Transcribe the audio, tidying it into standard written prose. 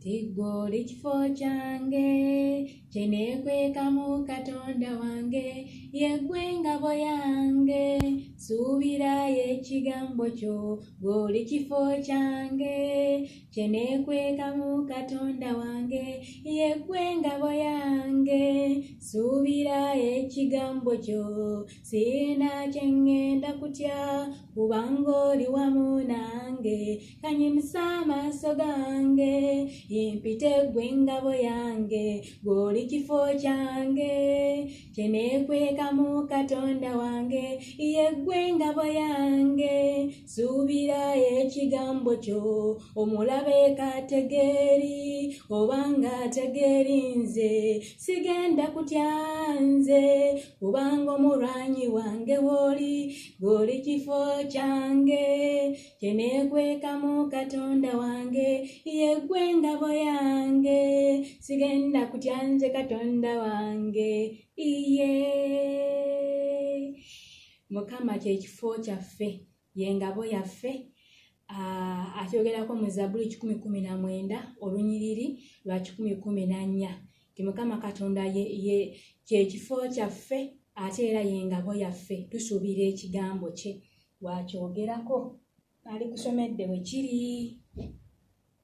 Tigoli kifo kyange kyeneekwekamu Katonda wange yeggwe ngabo yange suubirayo ekigambo kyo goli kifo kyange kyeneekwekamu Katonda wange yeggwe ngabo yange suubirayo ekigambo kyo sirina kye ngenda kutya kubanga oli wamu nange kanyimisa amaaso gange impite ggwe ngabo yange goli kifo kyange kyeneekwekamu Katonda wange yeggwe ngabo yange suubirayo ekigambo kyo omulabe kategeeri obanga ategeeri nze sigenda kutya nze kubanga omulwanyi wange woli goli kifo kyange kyeneekwekamu Katonda wange yeggwe ngabo yange sigenda kutya nze Katonda wange iye Mukama kye kifo kyaffe yengabo yaffe atyogerako mu Zabbuli 119 olunyiriri lwa 114 ti Mukama Katonda ye kye kifo kyaffe ate era yengabo yaffe tusuubira ekigambo kye wakyogerako ali kusomedde bwe kiri.